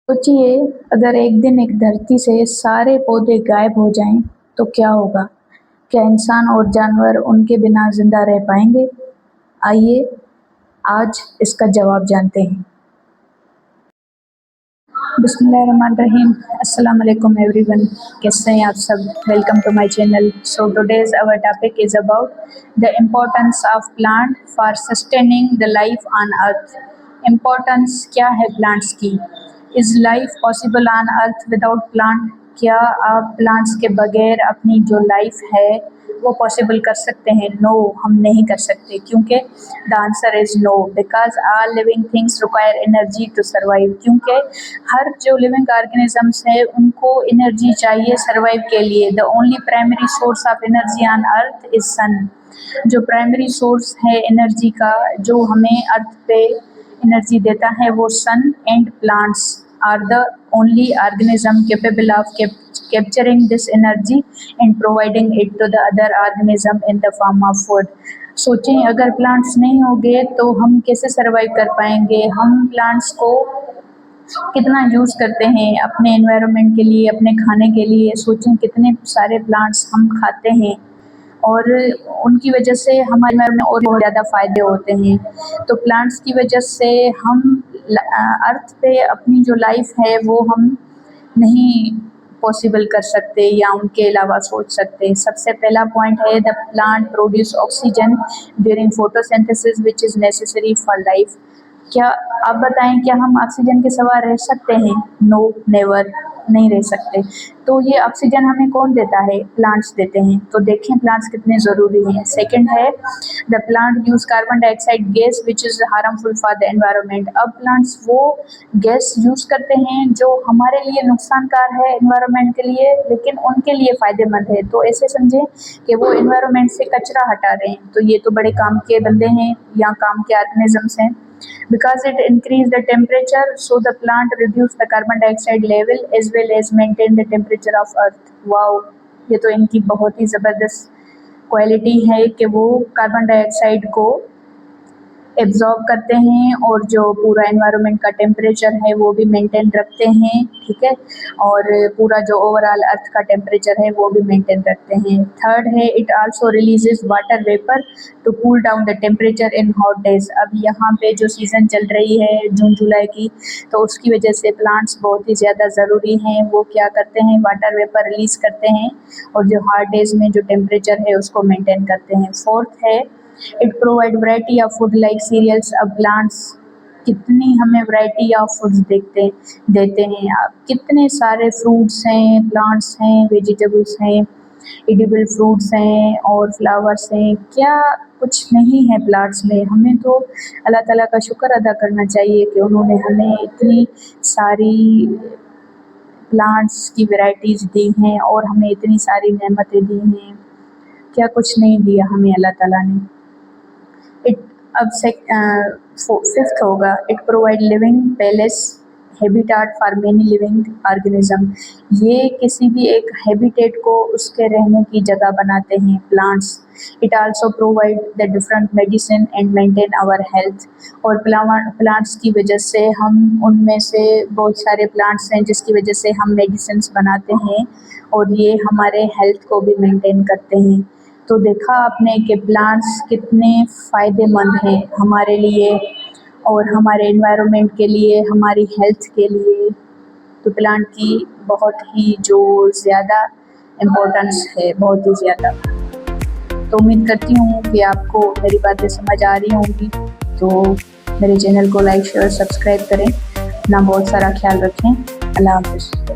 सोचिए, अगर एक दिन एक धरती से सारे पौधे गायब हो जाएं तो क्या होगा? क्या इंसान और जानवर उनके बिना जिंदा रह पाएंगे? आइए आज इसका जवाब जानते हैं। बिस्मिल्लाहिर्रहमानिर्रहीम। अस्सलाम वालेकुम एवरीवन। कैसे हैं आप सब? Welcome to my channel. So today's our topic is about the importance of plant for sustaining the life on earth. Importance क्या है प्लांट्स की? Is life possible on earth without plant? क्या आप प्लांट्स के बगैर अपनी जो लाइफ है वो पॉसिबल कर सकते हैं? नो, हम नहीं कर सकते। क्योंकि the answer is no, because all living things require energy to survive. क्योंकि हर जो लिविंग ऑर्गेनिजम्स है उनको एनर्जी चाहिए सर्वाइव के लिए। The only primary source of energy on earth is sun. जो प्राइमरी सोर्स है एनर्जी का, जो हमें अर्थ पे एनर्जी देता है, वो sun and plants are the only organism capable of capturing this energy and providing it to the other organism in the form of food. सोचें, अगर प्लांट्स नहीं होंगे तो हम कैसे सरवाइव कर पाएंगे? हम प्लांट्स को कितना यूज़ करते हैं अपने एनवायरनमेंट के लिए, अपने खाने के लिए। सोचें कितने सारे प्लांट्स हम खाते हैं और उनकी वजह से हमारे एनवायरनमेंट में और बहुत ज़्यादा फ़ायदे होते हैं। तो प्लांट्स की वजह से हम अर्थ पे अपनी जो लाइफ है वो हम नहीं पॉसिबल कर सकते या उनके अलावा सोच सकते। सबसे पहला पॉइंट है, the plant produce oxygen during photosynthesis which is necessary for life. क्या आप बताएं, क्या हम ऑक्सीजन के सिवा रह सकते हैं? नो, नेवर, नहीं रह सकते। तो ये ऑक्सीजन हमें कौन देता है? प्लांट्स देते हैं। तो देखें प्लांट्स कितने ज़रूरी हैं। सेकंड है, the plant use carbon dioxide gas which is harmful for the environment. अब प्लांट्स वो गैस यूज़ करते हैं जो हमारे लिए नुकसानकार है एनवायरनमेंट के लिए, लेकिन उनके लिए फ़ायदेमंद है। तो ऐसे समझें कि वो एनवायरनमेंट से कचरा हटा रहे हैं। तो ये तो बड़े काम के बंदे हैं या काम के ऑर्गेनिजम्स हैं। Because it increase the temperature, so the plant reduce the carbon dioxide level as well as maintain the temperature of earth. Wow, ये तो इनकी बहुत ही ज़बरदस्त क्वालिटी है कि वो कार्बन डाइऑक्साइड को एब्जॉर्ब करते हैं और जो पूरा एनवायरनमेंट का टेम्परेचर है वो भी मेंटेन रखते हैं, ठीक है। और पूरा जो ओवरऑल अर्थ का टेम्परेचर है वो भी मेंटेन रखते हैं। थर्ड है, it also releases water vapour to cool down the temperature in hot days. अब यहाँ पे जो सीज़न चल रही है जून जुलाई की, तो उसकी वजह से प्लांट्स बहुत ही ज़्यादा ज़रूरी हैं। वो क्या करते हैं, वाटर वेपर रिलीज़ करते हैं और जो हॉट डेज़ में जो टेम्परेचर है उसको मेंटेन करते हैं। फोर्थ है, it provide variety of food like cereals. अब प्लांट्स कितनी हमें वैरायटी ऑफ फूड्स देते हैं। अब कितने सारे फ्रूट्स हैं, प्लांट्स हैं, वेजिटेबल्स हैं, एडिबल फ्रूट्स हैं और फ्लावर्स हैं। क्या कुछ नहीं है प्लांट्स में? हमें तो अल्लाह ताला का शुक्र अदा करना चाहिए कि उन्होंने हमें इतनी सारी प्लांट्स की वैरायटीज़ दी हैं और हमें इतनी सारी नेमतें दी हैं। क्या कुछ नहीं दिया हमें अल्लाह ताला ने। इट अब फिफ्थ होगा, it provide living palace habitat for many living organism. ये किसी भी एक हैबिटेट को उसके रहने की जगह बनाते हैं plants. It also provide the different medicine and maintain our health. और प्लांट्स की वजह से हम, उनमें से बहुत सारे प्लांट्स हैं जिसकी वजह से हम मेडिसिन बनाते हैं और ये हमारे हेल्थ को भी मेंटेन करते हैं। तो देखा आपने कि प्लांट्स कितने फ़ायदेमंद हैं हमारे लिए और हमारे एनवायरनमेंट के लिए, हमारी हेल्थ के लिए। तो प्लांट की बहुत ही जो ज़्यादा इम्पोर्टेंस है, बहुत ही ज़्यादा। तो उम्मीद करती हूँ कि आपको मेरी बातें समझ आ रही होंगी। तो मेरे चैनल को लाइक शेयर सब्सक्राइब करें। अपना बहुत सारा ख्याल रखें। अल्लाह हाफ़िज़।